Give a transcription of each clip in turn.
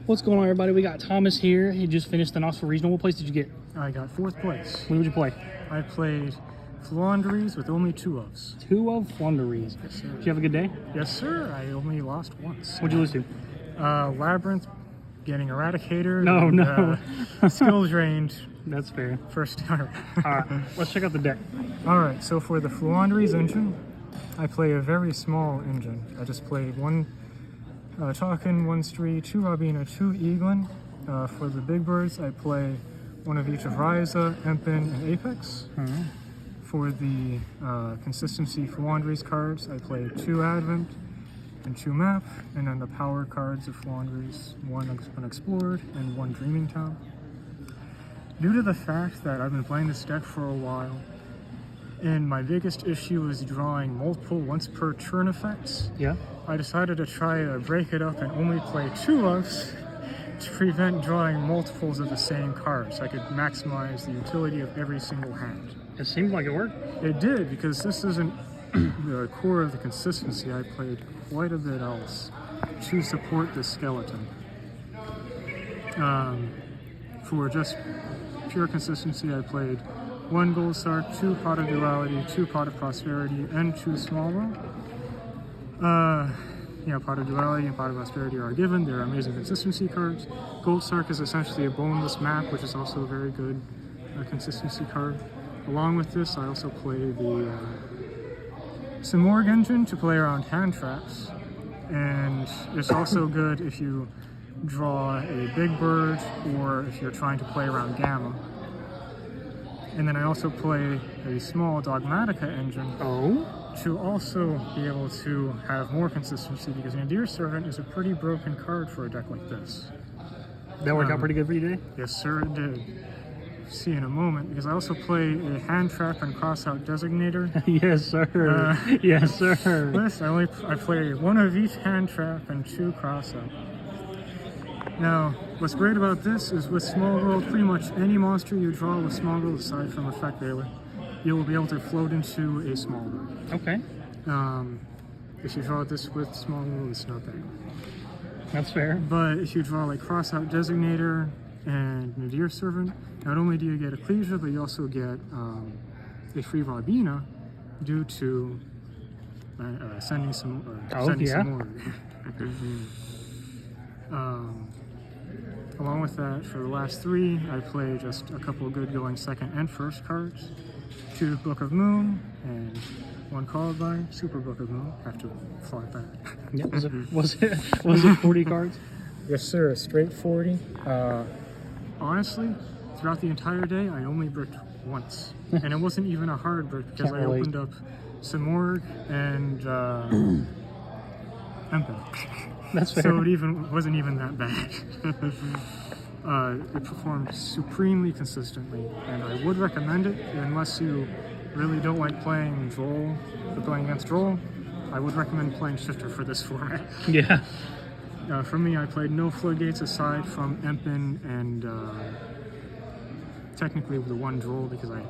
What's going on, everybody? We got Thomas here. He just finished the Knoxville Regional. What place did you get? I got 4th place. What did you play? I played Floowandereeze with only 2 ofs. 2 of Floowandereeze. Yes, sir. Did you have a good day? Yes, sir. I only lost once. What'd you lose to? Labyrinth, getting Eradicator. No, and, no. Skill drained. That's fair. First start. All right, let's check out the deck. Alright, so for the Floowandereeze engine, I play a very small engine. I just played 1 Talkin, 1 Stree, 2 Robina, 2 Eaglin. For the big birds, I play 1 of each of Ryza, Empin, and Apex. For the consistency Floowandereeze cards, I play 2 Advent and 2 Map, and then the power cards of Floowandereeze, 1 Unexplored and 1 Dreaming Town. Due to the fact that I've been playing this deck for a while, and my biggest issue is drawing multiple once per turn effects, Yeah. I decided to try to break it up and only play 2 ofs to prevent drawing multiples of the same card, so I could maximize the utility of every single hand. It seemed like it worked. It did, because this isn't the core of the consistency. I played quite a bit else to support the skeleton. For just pure consistency, I played 1 Gold Sark, 2 Pot of Duality, 2 Pot of Prosperity, and 2 Small World. Pot of Duality and Pot of Prosperity are given. They're amazing consistency cards. Gold Sark is essentially a boneless map, which is also a very good consistency card. Along with this, I also play the Simorg engine to play around hand traps. And it's also good if you draw a big bird or if you're trying to play around Gamma. And then I also play a small Dogmatica engine to also be able to have more consistency, because Nadir Servant is a pretty broken card for a deck like this. That worked out pretty good for you today? Yes, sir, it did. See in a moment, because I also play a hand trap and crossout designator. Yes, sir. Yes, sir. List, I play 1 of each hand trap and 2 crossout. Now, what's great about this is with Small World, pretty much any monster you draw with Small World, aside from Effect Veiler, you will be able to float into a Small World. Okay. If you draw this with Small World, it's not bad. That's fair. But if you draw like Crossout Designator and Nadir Servant, not only do you get Ecclesia, but you also get a free Robina due to sending some more. Along with that, for the last 3, I play just a couple of good going second and first cards. 2 Book of Moon and 1 Columbine, Super Book of Moon. Have to fly back. Yeah, was it 40 cards? Yes, sir. Straight 40. Honestly, throughout the entire day, I only bricked once, and it wasn't even a hard brick because I opened up Simorg and Empin. That's fair. So it wasn't even that bad. It performed supremely consistently, and I would recommend it unless you really don't like playing Droll, or playing against Droll. I would recommend playing Shifter for this format. Yeah. For me, I played no Floodgates aside from Empin and technically the 1 Droll, because I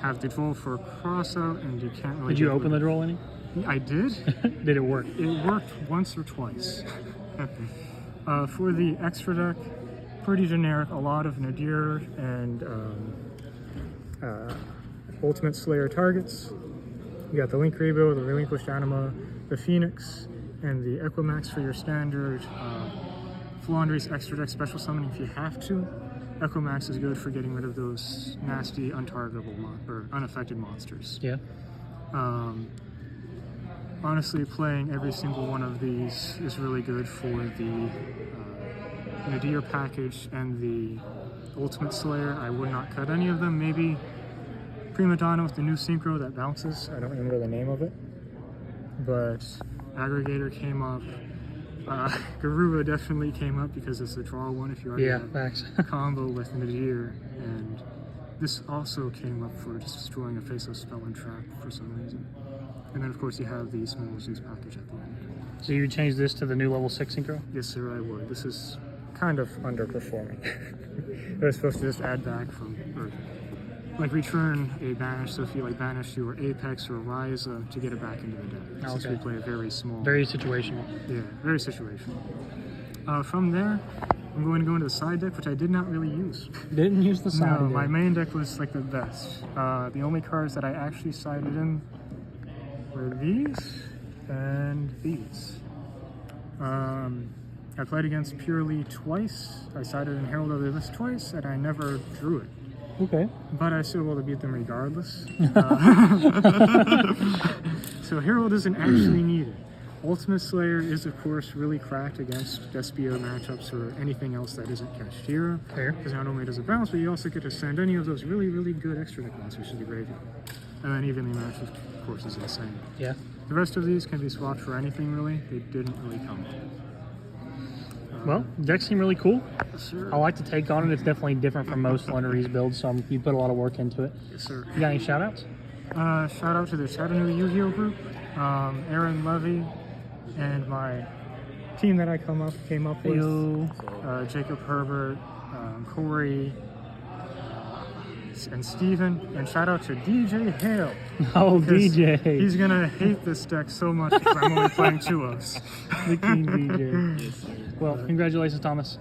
have the Droll for Crossout, and you can't really... Did you open the Droll any? I did. Did it work? It worked once or twice. For the extra deck, pretty generic. A lot of Nadir and Ultimate Slayer targets. You got the Link Rebo, the Relinquished Anima, the Phoenix, and the Equimax for your standard Floowandereeze extra deck special summoning if you have to. Equimax is good for getting rid of those nasty, untargetable or unaffected monsters. Yeah. Honestly, playing every single one of these is really good for the Nadir package and the Ultimate Slayer. I would not cut any of them. Maybe Prima Donna with the new synchro that bounces. I don't remember the name of it. But Aggregator came up. Garuba definitely came up because it's a draw one if you already have combo with Nadir. And this also came up for just destroying a faceless spell and trap for some reason. And then, of course, you have the Small Zeus package at the end. So you would change this to the new level 6 synchro? Yes, sir, I would. This is kind of underperforming. It was supposed to just add back from, or like return a banish, so if you like banish your Apex or Ryza to get it back into the deck. Since we play a very small... Very situational. Yeah, very situational. From there, I'm going to go into the side deck, which I did not really use. Didn't use the side. No, my main deck was like the best. The only cards that I actually sided in were these and these. I played against Purely twice. I sided in Herald of the Abyss twice, and I never drew it. Okay. But I still able to beat them regardless. So Herald isn't actually needed. Ultimate Slayer is, of course, really cracked against Despia matchups or anything else that isn't Kashtira. Fair. Because not only does it bounce, but you also get to send any of those really, really good extra deck monsters to the graveyard. And then evenly matched, of course, is insane. Yeah. The rest of these can be swapped for anything, really. They didn't really come. Well, decks seem really cool. Yes, sir. I like the take on it. It's definitely different from most Floowandereeze builds, so you put a lot of work into it. Yes, sir. You got any shout outs? Shout out to the Chattanooga YuGiOh group, Aaron Levy, and my team that I came up with, Jacob Herbert, Corey, and Steven, and shout out to DJ Hale. Oh, DJ. He's gonna hate this deck so much because I'm only playing 2-ofs. The King DJ. Well, congratulations, Thomas.